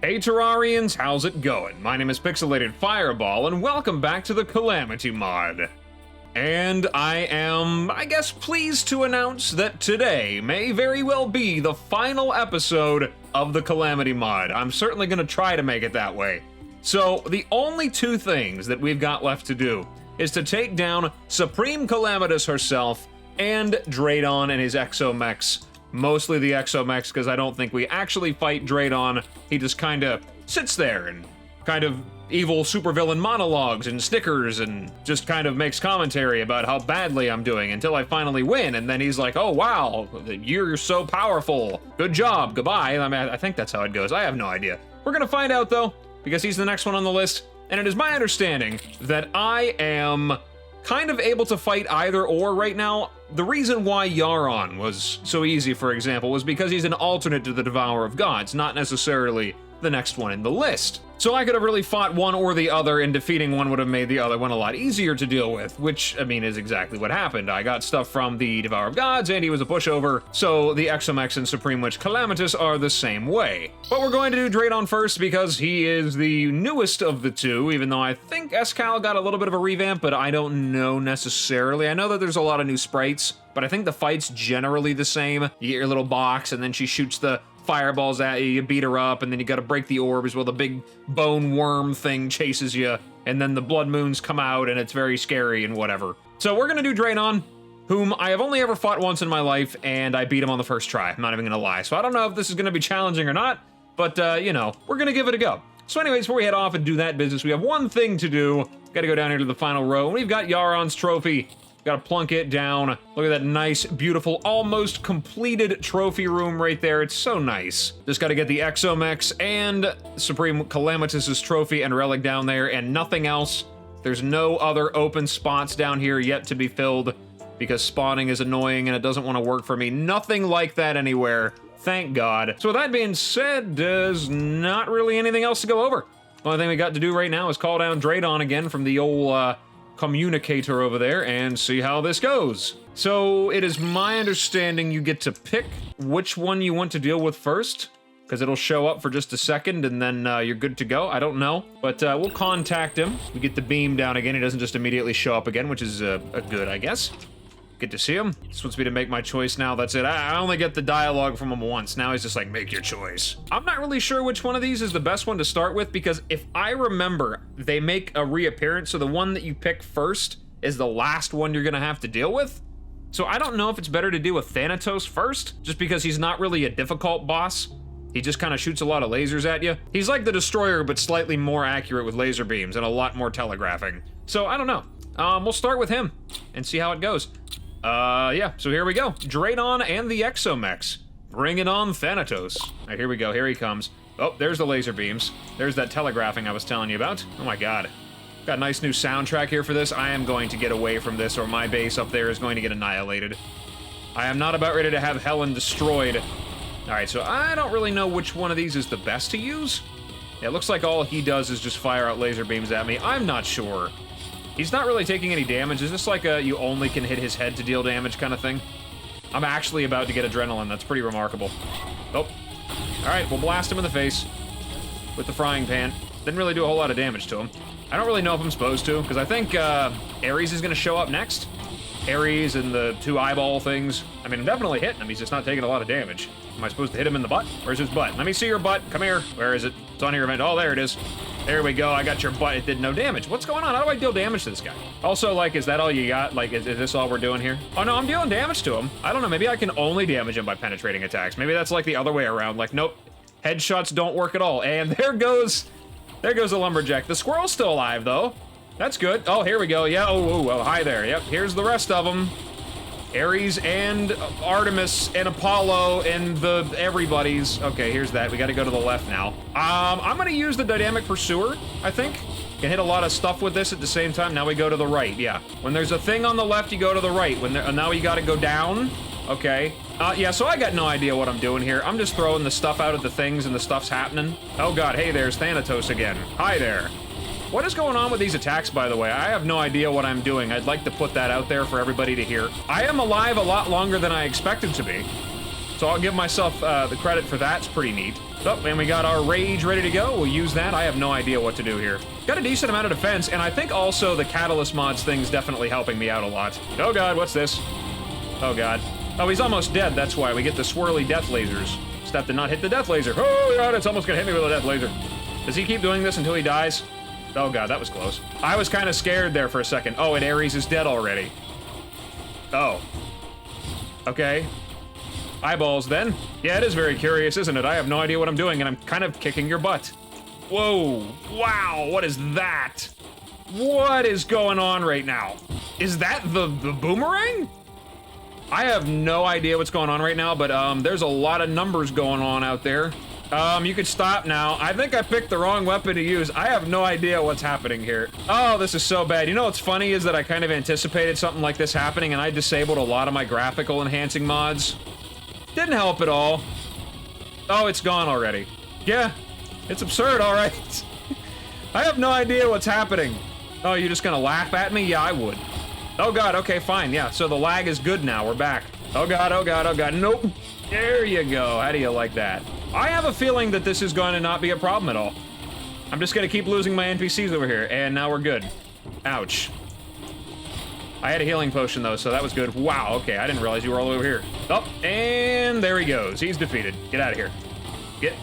Hey Terrarians, how's it going? My name is Pixelated Fireball, and welcome back to the Calamity Mod. And I am, I guess, pleased to announce that today may very well be the final episode of the Calamity Mod. I'm certainly going to try to make it that way. So, the only two things that we've got left to do is to take down Supreme Calamitas herself and Draedon and his Exo-mechs. Mostly the Exo-mechs, because I don't think we actually fight Draedon. He just kind of sits there and kind of evil supervillain monologues and snickers and just kind of makes commentary about how badly I'm doing until I finally win, and then he's like, oh wow, you're so powerful. Good job, goodbye. I mean, I think that's how it goes. I have no idea. We're gonna find out though, because he's the next one on the list, and it is my understanding that I am kind of able to fight either or right now. The reason why Yaron was so easy, for example, was because he's an alternate to the Devourer of Gods, not necessarily the next one in the list. So I could have really fought one or the other, and defeating one would have made the other one a lot easier to deal with, which, I mean, is exactly what happened. I got stuff from the Devourer of Gods, and he was a pushover, so the Exo-mechs and Supreme Witch Calamitas are the same way. But we're going to do Draedon first because he is the newest of the two, even though I think Escal got a little bit of a revamp, but I don't know necessarily. I know that there's a lot of new sprites, but I think the fight's generally the same. You get your little box, and then she shoots the fireballs at you, you beat her up, and then you gotta break the orbs while the big bone worm thing chases you, and then the blood moons come out, and it's very scary and whatever. So we're gonna do Draedon, whom I have only ever fought once in my life, and I beat him on the first try. I'm not even gonna lie. So I don't know if this is gonna be challenging or not, but you know, we're gonna give it a go. So anyways, before we head off and do that business, we have one thing to do. Gotta go down here to the final row, and we've got Yaron's trophy. Gotta plunk it down. Look at that nice, beautiful, almost completed trophy room right there. It's so nice. Just gotta get the Exo-mechs and Supreme Calamitas' trophy and relic down there, and nothing else. There's no other open spots down here yet to be filled, because spawning is annoying and it doesn't want to work for me. Nothing like that anywhere. Thank God. So with that being said, there's not really anything else to go over. The only thing we got to do right now is call down Draedon again from the old, communicator over there and see how this goes. So it is my understanding you get to pick which one you want to deal with first, because it'll show up for just a second and then you're good to go. I don't know, but we'll contact him. We get the beam down again. He doesn't just immediately show up again, which is a good, I guess. Good to see him. Just wants me to make my choice now. That's it. I only get the dialogue from him once. Now he's just like, make your choice. I'm not really sure which one of these is the best one to start with, because if I remember, they make a reappearance, so the one that you pick first is the last one you're gonna have to deal with. So I don't know if it's better to deal with Thanatos first, just because he's not really a difficult boss. He just kind of shoots a lot of lasers at you. He's like the Destroyer, but slightly more accurate with laser beams and a lot more telegraphing. So I don't know. We'll start with him and see how it goes. Yeah, so here we go. Draedon and the Exo-mechs. Bring it on, Thanatos. All right, here we go. Here he comes. Oh, there's the laser beams. There's that telegraphing I was telling you about. Oh my God. Got a nice new soundtrack here for this. I am going to get away from this, or my base up there is going to get annihilated. I am not about ready to have Helen destroyed. All right, so I don't really know which one of these is the best to use. It looks like all he does is just fire out laser beams at me. I'm not sure. He's not really taking any damage. Is this like a you only can hit his head to deal damage kind of thing? I'm actually about to get adrenaline. That's pretty remarkable. Oh. All right, we'll blast him in the face with the frying pan. Didn't really do a whole lot of damage to him. I don't really know if I'm supposed to, because I think Ares is going to show up next. Ares and the two eyeball things. I mean, I'm definitely hitting him. He's just not taking a lot of damage. Am I supposed to hit him in the butt? Where's his butt? Let me see your butt. Come here. Where is it? It's on your event. Oh, there it is. There we go. I got your butt. It did no damage. What's going on? How do I deal damage to this guy? Also, like, is that all you got? Like, is this all we're doing here? Oh, no, I'm dealing damage to him. I don't know. Maybe I can only damage him by penetrating attacks. Maybe that's like the other way around. Like, nope. Headshots don't work at all. And there goes the lumberjack. The squirrel's still alive, though. That's good. Oh, here we go. Yeah. Oh, hi there. Yep. Here's the rest of them. Ares and Artemis and Apollo and the everybody's. Okay, here's that. We got to go to the left now. I'm going to use the Dynamic Pursuer, I think. Can hit a lot of stuff with this at the same time. Now we go to the right, yeah. When there's a thing on the left, you go to the right. Now you got to go down. Okay. Yeah, so I got no idea what I'm doing here. I'm just throwing the stuff out at the things and the stuff's happening. Oh God, hey, there's Thanatos again. Hi there. What is going on with these attacks, by the way? I have no idea what I'm doing. I'd like to put that out there for everybody to hear. I am alive a lot longer than I expected to be. So I'll give myself the credit for that. It's pretty neat. Oh, and we got our rage ready to go. We'll use that. I have no idea what to do here. Got a decent amount of defense, and I think also the Catalyst mods thing's definitely helping me out a lot. Oh god, what's this? Oh god. Oh, he's almost dead, that's why. We get the swirly death lasers. Just have to not hit the death laser. Oh god, it's almost gonna hit me with a death laser. Does he keep doing this until he dies? Oh god, that was close. I was kind of scared there for a second. Oh, and Ares is dead already. Oh. Okay. Eyeballs, then. Yeah, it is very curious, isn't it? I have no idea what I'm doing, and I'm kind of kicking your butt. Whoa. Wow, what is that? What is going on right now? Is that the boomerang? I have no idea what's going on right now, but there's a lot of numbers going on out there. You could stop now. I think I picked the wrong weapon to use. I have no idea what's happening here. Oh, this is so bad. You know what's funny is that I kind of anticipated something like this happening, and I disabled a lot of my graphical enhancing mods. Didn't help at all. Oh, it's gone already. Yeah, it's absurd, all right. I have no idea what's happening. Oh, you're just gonna laugh at me? Yeah, I would. Oh god, okay, fine, yeah, so the lag is good now, we're back. Oh god, oh god, oh god, nope. There you go, how do you like that? I have a feeling that this is going to not be a problem at all. I'm just gonna keep losing my NPCs over here, and now we're good. Ouch. I had a healing potion though, so that was good. Wow, okay, I didn't realize you were all over here. Oh, and there he goes. He's defeated. Get out of here. Get.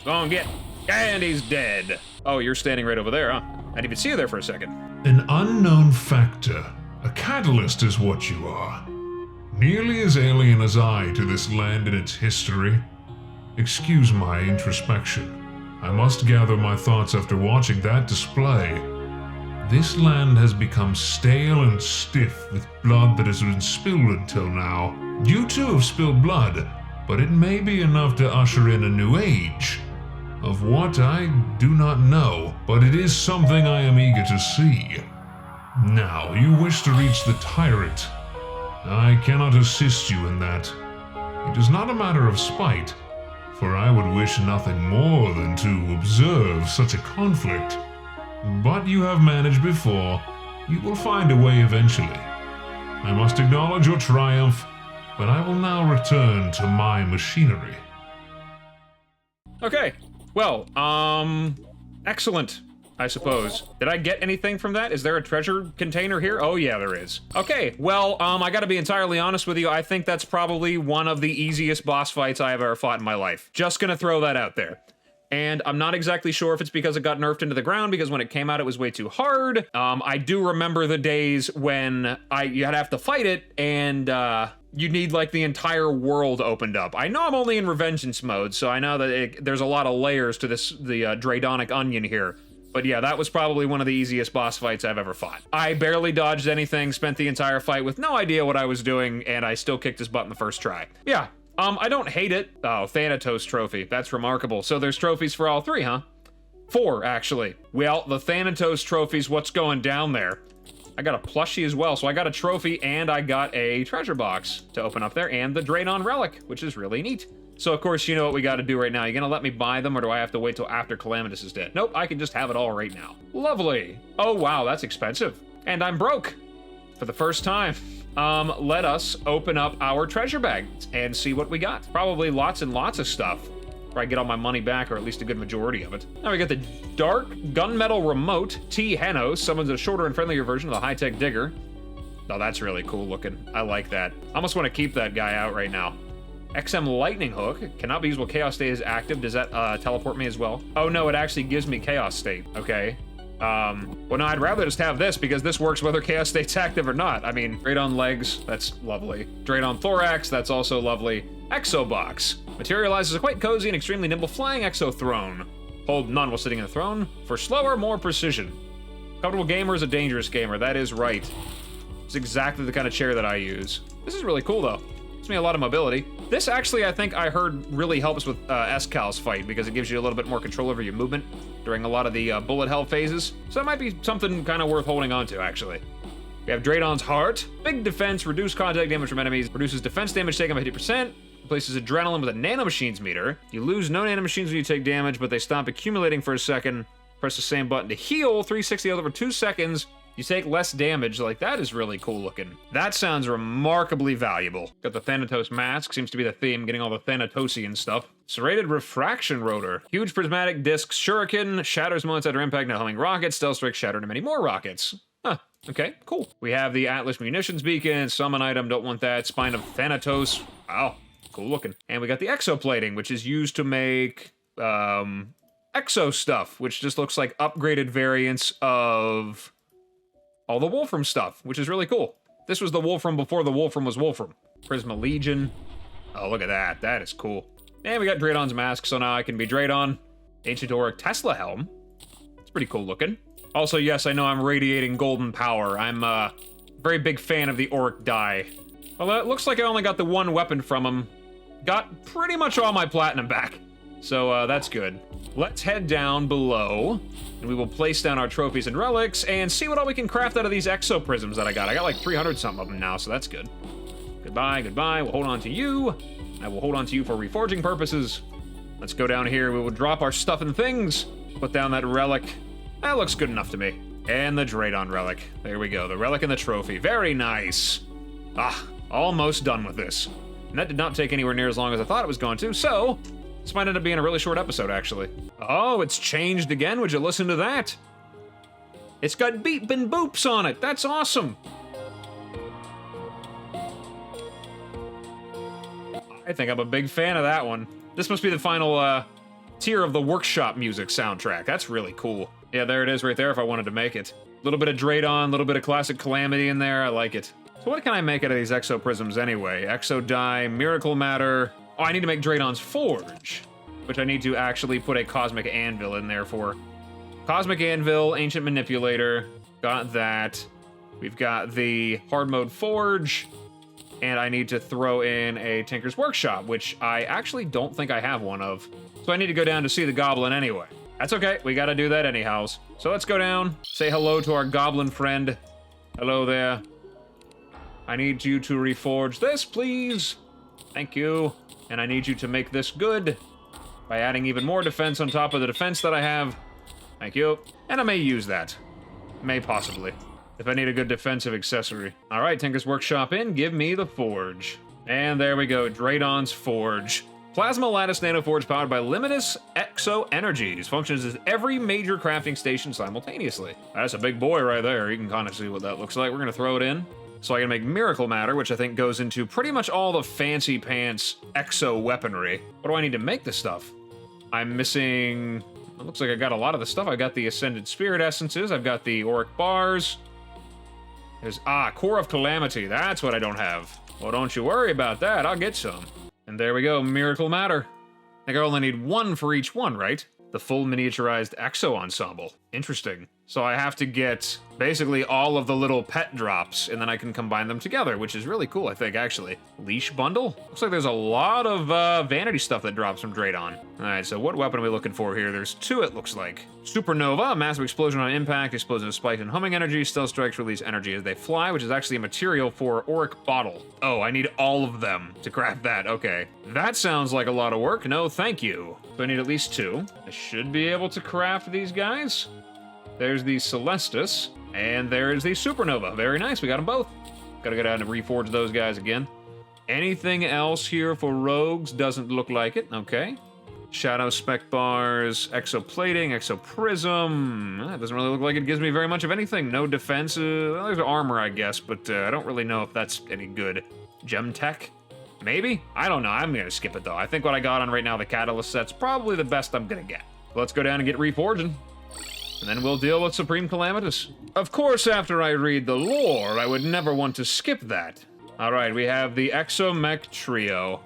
Go on, get. And he's dead. Oh, you're standing right over there, huh? I didn't even see you there for a second. An unknown factor. A catalyst is what you are. Nearly as alien as I to this land and its history. Excuse my introspection. I must gather my thoughts after watching that display. This land has become stale and stiff with blood that has been spilled until now. You too have spilled blood, but it may be enough to usher in a new age. Of what I do not know, but it is something I am eager to see. Now, you wish to reach the tyrant. I cannot assist you in that. It is not a matter of spite, for I would wish nothing more than to observe such a conflict. But you have managed before. You will find a way eventually. I must acknowledge your triumph, but I will now return to my machinery. Okay, well, excellent, I suppose. Did I get anything from that? Is there a treasure container here? Oh yeah, there is. Okay, well, I gotta be entirely honest with you, I think that's probably one of the easiest boss fights I have ever fought in my life. Just gonna throw that out there. And I'm not exactly sure if it's because it got nerfed into the ground, because when it came out it was way too hard. I do remember the days when you'd have to fight it, and you need like the entire world opened up. I know I'm only in Revengeance mode, so I know that there's a lot of layers to this, the Draedonic onion here. But yeah, that was probably one of the easiest boss fights I've ever fought. I barely dodged anything, spent the entire fight with no idea what I was doing, and I still kicked his butt in the first try. Yeah. I don't hate it. Oh, Thanatos trophy. That's remarkable. So there's trophies for all three, huh? 4, actually. Well, the Thanatos trophy's what's going down there. I got a plushie as well, so I got a trophy and I got a treasure box to open up there, and the Draedon relic, which is really neat. So of course, you know what we gotta do right now. You gonna let me buy them, or do I have to wait till after Calamitas is dead? Nope, I can just have it all right now. Lovely. Oh wow, that's expensive. And I'm broke. For the first time. Let us open up our treasure bag and see what we got. Probably lots and lots of stuff. Where I get all my money back, or at least a good majority of it. Now we got the Dark Gunmetal Remote T-Henos, summons a shorter and friendlier version of the high-tech digger. Oh, that's really cool looking. I like that. I almost want to keep that guy out right now. XM Lightning Hook cannot be used while Chaos State is active. Does that teleport me as well? Oh no, it actually gives me Chaos State. Okay. Well, no, I'd rather just have this, because this works whether Chaos State's active or not. I mean, Draedon Legs, that's lovely. Draedon Thorax, that's also lovely. Exo Box. Materializes a quite cozy and extremely nimble flying Exo Throne. Hold none while sitting in the throne. For slower, more precision. Comfortable gamer is a dangerous gamer, that is right. It's exactly the kind of chair that I use. This is really cool, though. Gives me a lot of mobility. This actually, I think I heard, really helps with Escal's fight, because it gives you a little bit more control over your movement during a lot of the bullet hell phases. So that might be something kind of worth holding on to, actually. We have Draedon's Heart. Big defense, reduced contact damage from enemies, reduces defense damage taken by 50%, replaces adrenaline with a nanomachines meter. You lose no nanomachines when you take damage, but they stop accumulating for a second. Press the same button to heal, 360 over 2 seconds. You take less damage, like that is really cool looking. That sounds remarkably valuable. Got the Thanatos mask, seems to be the theme, getting all the Thanatosian stuff. Serrated refraction rotor. Huge prismatic disc shuriken, shatters moments under impact, now homing rockets, stealth strike, shatter to many more rockets. Huh, okay, cool. We have the Atlas munitions beacon, summon item, don't want that, spine of Thanatos. Wow, cool looking. And we got the exoplating, which is used to make, exo stuff, which just looks like upgraded variants of all the Wolfram stuff, which is really cool. This was the Wolfram before the Wolfram was Wolfram. Prisma Legion. Oh, look at that. That is cool. And we got Draedon's mask, so now I can be Draedon. Ancient Auric Tesla helm. It's pretty cool looking. Also, yes, I know I'm radiating golden power. I'm a very big fan of the Auric die. Well, it looks like I only got the one weapon from him. Got pretty much all my platinum back. So that's good. Let's head down below, and we will place down our trophies and relics and see what all we can craft out of these exo prisms that I got. I got like 300 something of them now, so that's good. Goodbye, goodbye. We'll hold on to you. I will hold on to you for reforging purposes. Let's go down here. We will drop our stuff and things. Put down that relic. That looks good enough to me. And the Draedon relic. There we go. The relic and the trophy. Very nice. Ah, almost done with this. And that did not take anywhere near as long as I thought it was going to, so this might end up being a really short episode, actually. Oh, it's changed again. Would you listen to that? It's got beep and boops on it. That's awesome. I think I'm a big fan of that one. This must be the final tier of the workshop music soundtrack. That's really cool. Yeah, there it is right there if I wanted to make it. A little bit of Draedon, a little bit of classic Calamity in there. I like it. So what can I make out of these exo prisms anyway? Exo die, miracle matter. Oh, I need to make Draedon's Forge, which I need to actually put a Cosmic Anvil in there for. Cosmic Anvil, Ancient Manipulator, got that. We've got the Hard Mode Forge, and I need to throw in a Tinker's Workshop, which I actually don't think I have one of. So I need to go down to see the Goblin anyway. That's okay, we gotta do that anyhows. So let's go down, say hello to our Goblin friend. Hello there. I need you to reforge this, please. Thank you. And I need you to make this good by adding even more defense on top of the defense that I have. Thank you. And I may use that. May possibly. If I need a good defensive accessory. All right, Tinker's Workshop in. Give me the Forge. And there we go. Draedon's Forge. Plasma Lattice Nanoforge powered by limitless exo energies. Functions as every major crafting station simultaneously. That's a big boy right there. You can kind of see what that looks like. We're going to throw it in. So I can make Miracle Matter, which I think goes into pretty much all the fancy pants exo weaponry. What do I need to make this stuff? I'm missing... It looks like I got a lot of the stuff. I got the Ascended Spirit Essences. I've got the Auric Bars. There's... Core of Calamity. That's what I don't have. Well, don't you worry about that. I'll get some. And there we go. Miracle Matter. I think I only need one for each one, right? The full miniaturized exo ensemble. Interesting. So I have to get basically all of the little pet drops, and then I can combine them together, which is really cool, I think, actually. Leash bundle? Looks like there's a lot of vanity stuff that drops from Draedon. All right, so what weapon are we looking for here? There's two, it looks like. Supernova, massive explosion on impact, explosive spike and humming energy, stealth strikes release energy as they fly, which is actually a material for Auric Bottle. Oh, I need all of them to craft that, okay. That sounds like a lot of work. No, thank you. So I need at least two. I should be able to craft these guys. There's the Celestus, and there's the Supernova. Very nice, we got them both. Gotta go down and reforge those guys again. Anything else here for rogues? Doesn't look like it, okay. Shadow spec bars, exoplating, exoprism. That doesn't really look like it gives me very much of anything. No defense, well, there's armor, I guess, but I don't really know if that's any good. Gem tech? Maybe? I don't know, I'm gonna skip it though. I think what I got on right now, the catalyst set's probably the best I'm gonna get. Let's go down and get reforging. And then we'll deal with Supreme Calamitas. Of course, after I read the lore, I would never want to skip that. All right, we have the Exo-mech trio.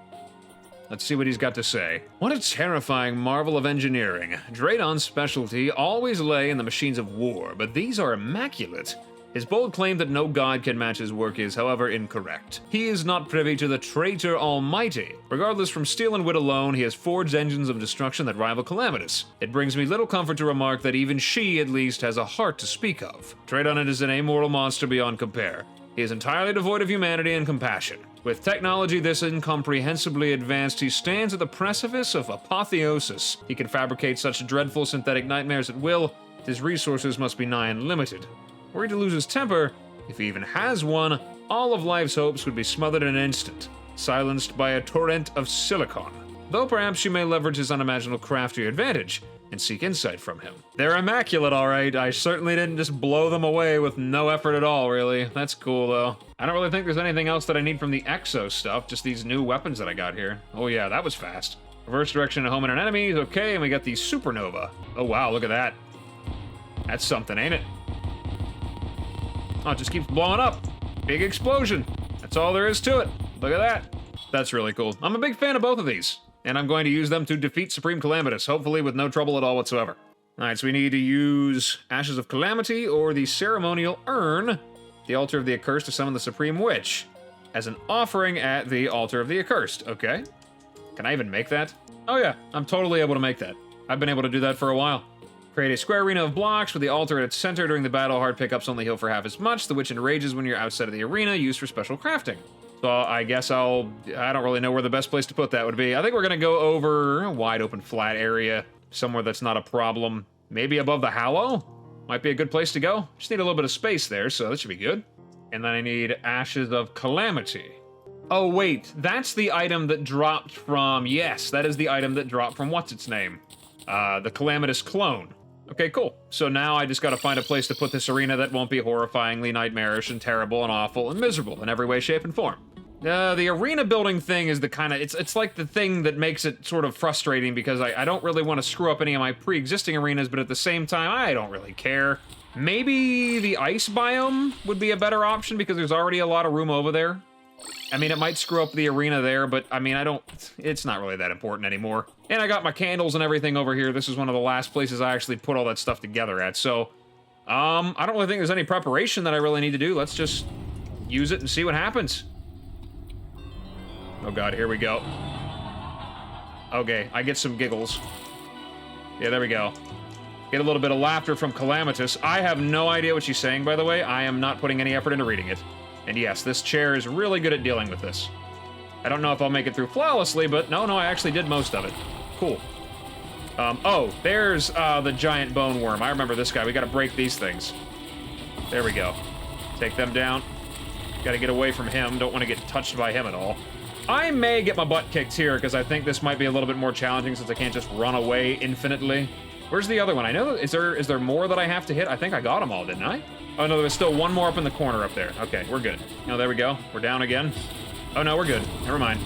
Let's see what he's got to say. What a terrifying marvel of engineering. Draedon's specialty always lay in the machines of war, but these are immaculate. His bold claim that no god can match his work is, however, incorrect. He is not privy to the traitor Almighty. Regardless, from steel and wit alone, he has forged engines of destruction that rival Calamitas. It brings me little comfort to remark that even she, at least, has a heart to speak of. Draedon is an amoral monster beyond compare. He is entirely devoid of humanity and compassion. With technology this incomprehensibly advanced, he stands at the precipice of apotheosis. He can fabricate such dreadful synthetic nightmares at will. His resources must be nigh unlimited. Were he to lose his temper, if he even has one, all of life's hopes would be smothered in an instant, silenced by a torrent of silicon. Though perhaps you may leverage his unimaginable craft to your advantage and seek insight from him. They're immaculate, all right. I certainly didn't just blow them away with no effort at all, really. That's cool, though. I don't really think there's anything else that I need from the Exo stuff, just these new weapons that I got here. Oh yeah, that was fast. Reverse direction to home and enemies, okay, and we got the Supernova. Oh wow, look at that. That's something, ain't it? Oh, it just keeps blowing up. Big explosion. That's all there is to it. Look at that. That's really cool. I'm a big fan of both of these, and I'm going to use them to defeat Supreme Calamitas, hopefully with no trouble at all whatsoever. Alright, so we need to use Ashes of Calamity or the Ceremonial Urn, the Altar of the Accursed, to summon the Supreme Witch, as an offering at the Altar of the Accursed. Okay. Can I even make that? Oh yeah, I'm totally able to make that. I've been able to do that for a while. Create a square arena of blocks with the altar at its center. During the battle, hard pickups only heal for half as much. The witch enrages when you're outside of the arena, used for special crafting. So I guess I don't really know where the best place to put that would be. I think we're gonna go over a wide open flat area, somewhere that's not a problem. Maybe above the Hallow? Might be a good place to go. Just need a little bit of space there, so that should be good. And then I need Ashes of Calamity. Oh wait, that's the item that dropped from, yes, that is the item that dropped from what's its name? The Calamitous clone. Okay, cool. So now I just gotta find a place to put this arena that won't be horrifyingly nightmarish and terrible and awful and miserable in every way, shape, and form. The arena building thing is the kind of, it's like the thing that makes it sort of frustrating because I don't really want to screw up any of my pre-existing arenas, but at the same time, I don't really care. Maybe the ice biome would be a better option because there's already a lot of room over there. I mean, it might screw up the arena there, but I mean, it's not really that important anymore. And I got my candles and everything over here. This is one of the last places I actually put all that stuff together at, so, I don't really think there's any preparation that I really need to do. Let's just use it and see what happens. Oh god, here we go. Okay, I get some giggles. Yeah, there we go. Get a little bit of laughter from Calamitas. I have no idea what she's saying, by the way. I am not putting any effort into reading it. And yes, this chair is really good at dealing with this. I don't know if I'll make it through flawlessly, but no, I actually did most of it. Cool. Oh, there's the giant bone worm. I remember this guy. We gotta break these things. There we go. Take them down. Gotta get away from him. Don't want to get touched by him at all. I may get my butt kicked here, because I think this might be a little bit more challenging since I can't just run away infinitely. Where's the other one? I know, is there more that I have to hit? I think I got them all, didn't I? Oh no, there's still one more up in the corner up there. Okay, we're good. Oh, there we go. We're down again. Oh no, we're good. Never mind.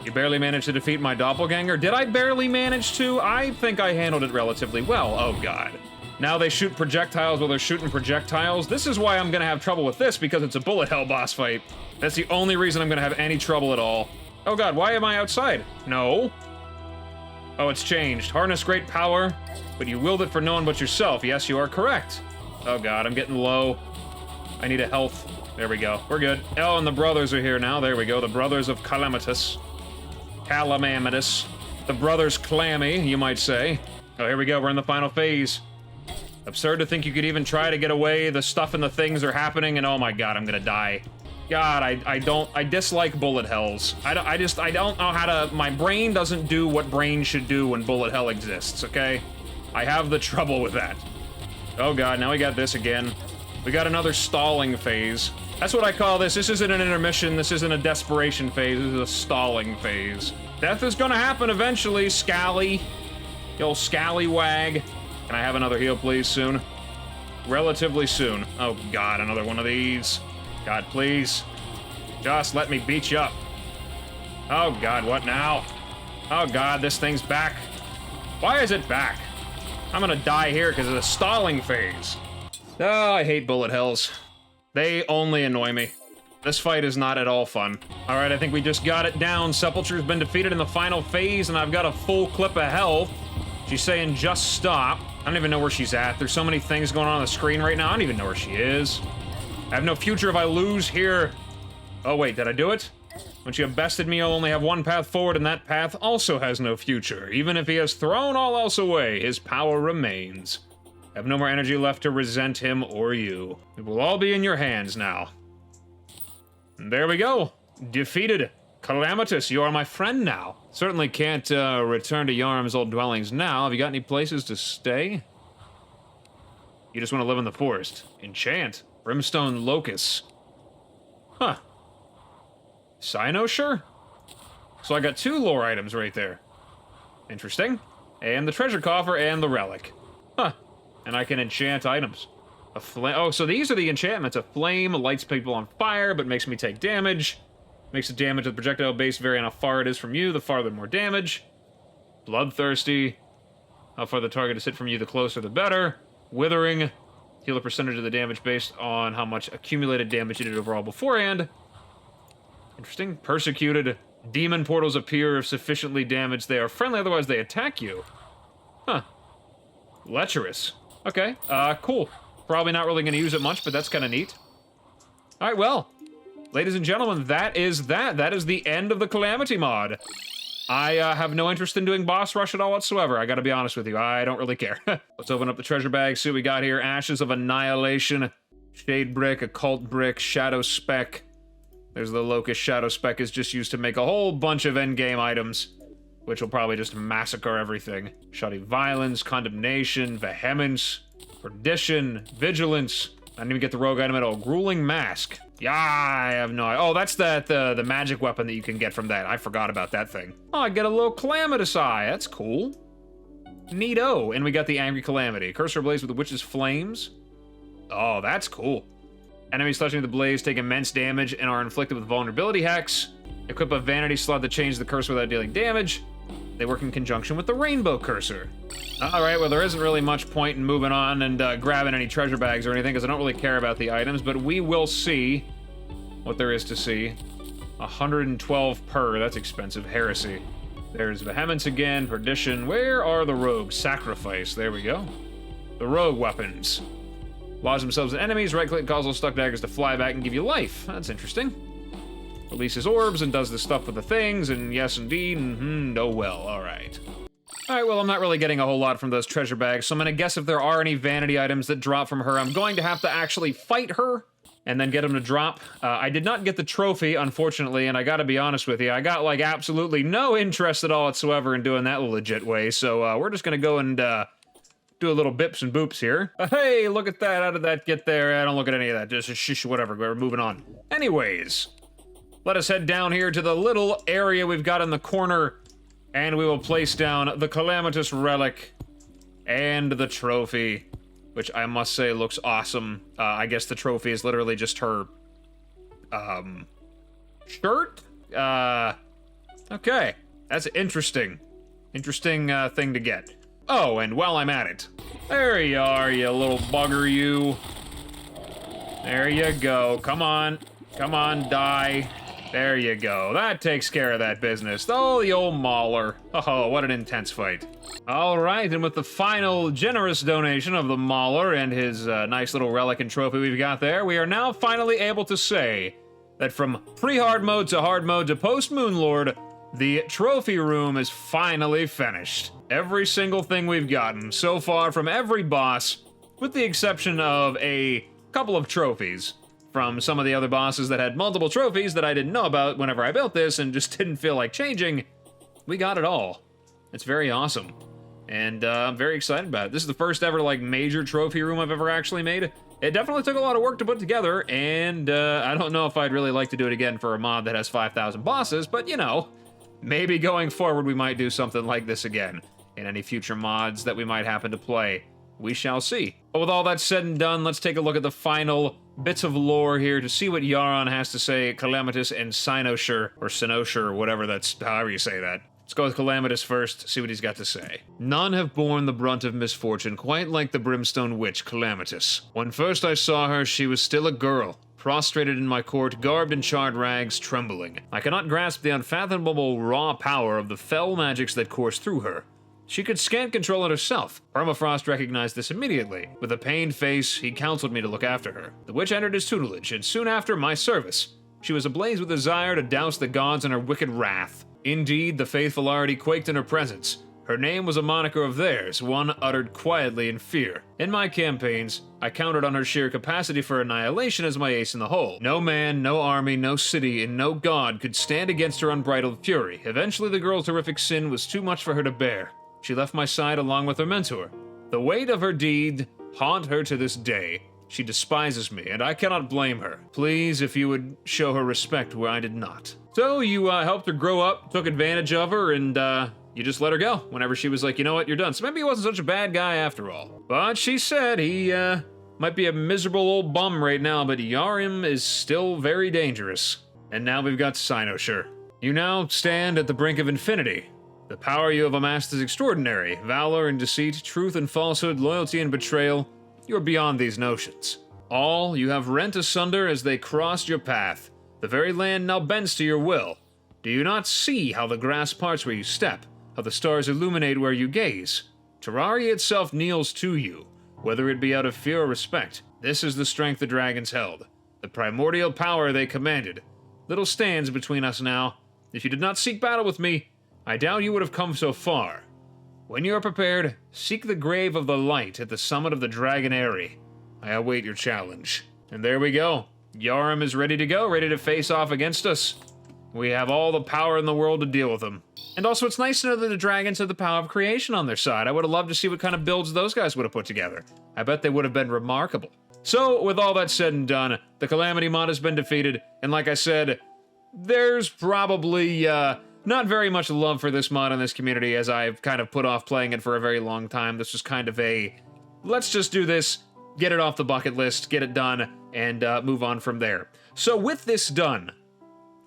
You barely managed to defeat my doppelganger? Did I barely manage to? I think I handled it relatively well. Oh god. Now they shoot projectiles while they're shooting projectiles. This is why I'm gonna have trouble with this, because it's a bullet hell boss fight. That's the only reason I'm gonna have any trouble at all. Oh god, why am I outside? No. Oh, it's changed. Harness great power, but you wield it for no one but yourself. Yes, you are correct. Oh god, I'm getting low. I need a health. There we go. We're good. Oh, and the brothers are here now. There we go. The brothers of Calamitas. Calamitas. The brothers Clammy, you might say. Oh, here we go. We're in the final phase. Absurd to think you could even try to get away. The stuff and the things are happening, and oh my god, I'm gonna die. God, I dislike bullet hells. I don't know how to, my brain doesn't do what brain should do when bullet hell exists, okay? I have the trouble with that. Oh god, now we got this again. We got another stalling phase. That's what I call this. This isn't an intermission, this isn't a desperation phase, this is a stalling phase. Death is gonna happen eventually, Scally. You old scallywag. Can I have another heal, please, soon? Relatively soon. Oh god, another one of these. God, please. Just let me beat you up. Oh god, what now? Oh god, this thing's back. Why is it back? I'm gonna die here because of the stalling phase. Oh, I hate bullet hells. They only annoy me. This fight is not at all fun. Alright, I think we just got it down. Sepulture's been defeated in the final phase, and I've got a full clip of health. She's saying just stop. I don't even know where she's at. There's so many things going on the screen right now, I don't even know where she is. I have no future if I lose here. Oh wait, did I do it? Once you have bested me, I'll only have one path forward, and that path also has no future. Even if he has thrown all else away, his power remains. I have no more energy left to resent him or you. It will all be in your hands now. And there we go. Defeated. Calamitas, you are my friend now. Certainly can't return to Yarm's old dwellings now. Have you got any places to stay? You just want to live in the forest. Enchant. Brimstone Locust. Huh. Cynosure? So I got 2 lore items right there. Interesting. And the treasure coffer and the relic. Huh. And I can enchant items. A flame. Oh, so these are the enchantments. A flame lights people on fire, but makes me take damage. Makes the damage of the projectile base vary on how far it is from you, the farther more damage. Bloodthirsty. How far the target is hit from you, the closer the better. Withering. Heal a percentage of the damage based on how much accumulated damage you did overall beforehand. Interesting. Persecuted. Demon portals appear if sufficiently damaged. They are friendly, otherwise they attack you. Huh. Lecherous. Okay, cool. Probably not really going to use it much, but that's kind of neat. All right, well, ladies and gentlemen, that is that. That is the end of the Calamity Mod. I have no interest in doing boss rush at all whatsoever. I gotta be honest with you, I don't really care. Let's open up the treasure bag, see what we got here. Ashes of Annihilation, Shade Brick, Occult Brick, Shadow Speck. There's the Locust. Shadow Speck is just used to make a whole bunch of endgame items, which will probably just massacre everything. Shoddy Violence, Condemnation, Vehemence, Perdition, Vigilance. I didn't even get the rogue item at all. Grueling Mask. Yeah, I have no idea. Oh, that's the magic weapon that you can get from that. I forgot about that thing. Oh, I get a little Calamitas eye. That's cool. Neato. And we got the Angry Calamity. Cursor Blaze with the Witch's Flames. Oh, that's cool. Enemies touching the blaze take immense damage and are inflicted with vulnerability hacks. Equip a Vanity slot that changes the cursor without dealing damage. They work in conjunction with the Rainbow Cursor. Alright, well there isn't really much point in moving on and grabbing any treasure bags or anything because I don't really care about the items, but we will see what there is to see. 112 per, that's expensive. Heresy. There's Vehemence again, Perdition. Where are the rogues? Sacrifice, there we go. The rogue weapons. Lodge themselves in enemies, right-click, cause those stuck daggers to fly back and give you life. That's interesting. Releases orbs and does the stuff with the things, and yes indeed, oh well, alright. Alright, well I'm not really getting a whole lot from those treasure bags, so I'm gonna guess if there are any vanity items that drop from her, I'm going to have to actually fight her, and then get them to drop. I did not get the trophy, unfortunately, and I gotta be honest with you, I got like absolutely no interest at all whatsoever in doing that the legit way, so we're just gonna go and do a little bips and boops here. Hey, look at that, how did that get there? I don't look at any of that, just shh, whatever, we're moving on. Anyways. Let us head down here to the little area we've got in the corner, and we will place down the Calamitas Relic and the trophy, which I must say looks awesome. I guess the trophy is literally just her, shirt? Okay, that's interesting. Interesting, thing to get. Oh, and while I'm at it, there you are, you little bugger, you. There you go, come on, die. There you go. That takes care of that business. Oh, the old Mauler. Oh, what an intense fight. All right, and with the final generous donation of the Mauler and his nice little relic and trophy we've got there, we are now finally able to say that from pre-hard mode to post-Moonlord, the trophy room is finally finished. Every single thing we've gotten so far from every boss, with the exception of a couple of trophies from some of the other bosses that had multiple trophies that I didn't know about whenever I built this and just didn't feel like changing, we got it all. It's very awesome. And I'm very excited about it. This is the first ever like major trophy room I've ever actually made. It definitely took a lot of work to put together, and I don't know if I'd really like to do it again for a mod that has 5,000 bosses, but you know, maybe going forward we might do something like this again in any future mods that we might happen to play. We shall see. But with all that said and done, let's take a look at the final bits of lore here to see what Yaron has to say, Calamitas and Cynosure, or Cynosure, whatever that's, however you say that. Let's go with Calamitas first, see what he's got to say. None have borne the brunt of misfortune quite like the Brimstone Witch, Calamitas. When first I saw her, she was still a girl, prostrated in my court, garbed in charred rags, trembling. I cannot grasp the unfathomable raw power of the fell magics that course through her. She could scant control it herself. Permafrost recognized this immediately. With a pained face, he counseled me to look after her. The witch entered his tutelage, and soon after, my service. She was ablaze with desire to douse the gods in her wicked wrath. Indeed, the faithful already quaked in her presence. Her name was a moniker of theirs, one uttered quietly in fear. In my campaigns, I counted on her sheer capacity for annihilation as my ace in the hole. No man, no army, no city, and no god could stand against her unbridled fury. Eventually, the girl's horrific sin was too much for her to bear. She left my side along with her mentor. The weight of her deed haunt her to this day. She despises me, and I cannot blame her. Please, if you would show her respect where I did not. So you helped her grow up, took advantage of her, and you just let her go whenever she was like, you know what, you're done. So maybe he wasn't such a bad guy after all. But she said he might be a miserable old bum right now, but Yarim is still very dangerous. And now we've got Cynosure. You now stand at the brink of infinity. The power you have amassed is extraordinary. Valor and deceit, truth and falsehood, loyalty and betrayal. You are beyond these notions. All you have rent asunder as they crossed your path. The very land now bends to your will. Do you not see how the grass parts where you step, how the stars illuminate where you gaze? Terraria itself kneels to you, whether it be out of fear or respect. This is the strength the dragons held, the primordial power they commanded. Little stands between us now. If you did not seek battle with me, I doubt you would have come so far. When you are prepared, seek the grave of the light at the summit of the Dragon Eyrie. I await your challenge. And there we go. Yarim is ready to go, ready to face off against us. We have all the power in the world to deal with them. And also, it's nice to know that the dragons have the power of creation on their side. I would have loved to see what kind of builds those guys would have put together. I bet they would have been remarkable. So, with all that said and done, the Calamity Mod has been defeated, and like I said, there's probably not very much love for this mod in this community, as I've kind of put off playing it for a very long time. This was kind of a, let's just do this, get it off the bucket list, get it done, and move on from there. So with this done,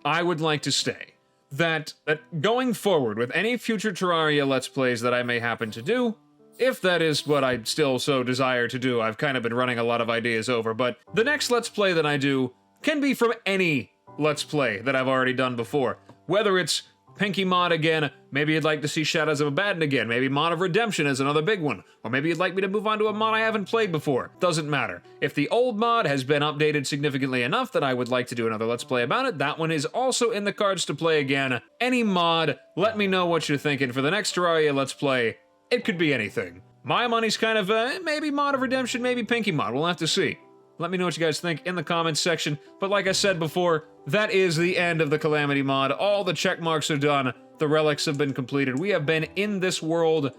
I would like to say that going forward with any future Terraria Let's Plays that I may happen to do, if that is what I still so desire to do, I've kind of been running a lot of ideas over, but the next Let's Play that I do can be from any Let's Play that I've already done before. Whether it's Pinky Mod again, maybe you'd like to see Shadows of Abaddon again, maybe Mod of Redemption is another big one, or maybe you'd like me to move on to a mod I haven't played before. Doesn't matter. If the old mod has been updated significantly enough that I would like to do another Let's Play about it, that one is also in the cards to play again. Any mod, let me know what you're thinking for the next Terraria Let's Play. It could be anything. My money's kind of, maybe Mod of Redemption, maybe Pinky Mod, we'll have to see. Let me know what you guys think in the comments section, but like I said before, that is the end of the Calamity Mod. All the check marks are done, the relics have been completed, we have been in this world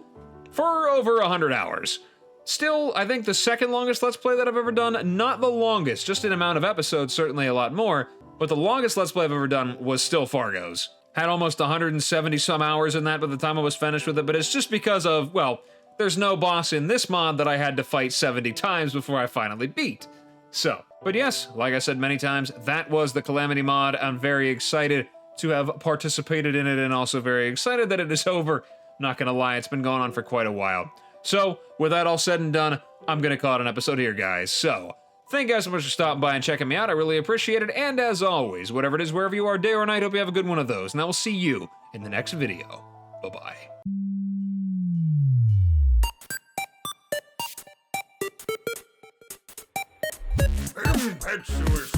for over 100 hours. Still, I think the second longest Let's Play that I've ever done, not the longest, just in amount of episodes, certainly a lot more, but the longest Let's Play I've ever done was still Fargo's. Had almost 170 some hours in that by the time I was finished with it, but it's just because of, well, there's no boss in this mod that I had to fight 70 times before I finally beat. So, but yes, like I said many times, that was the Calamity Mod. I'm very excited to have participated in it and also very excited that it is over. Not gonna lie, it's been going on for quite a while. So, with that all said and done, I'm gonna call it an episode here, guys. So, thank you guys so much for stopping by and checking me out. I really appreciate it. And as always, whatever it is, wherever you are, day or night, hope you have a good one of those. And I will see you in the next video. Bye-bye. Impetuous.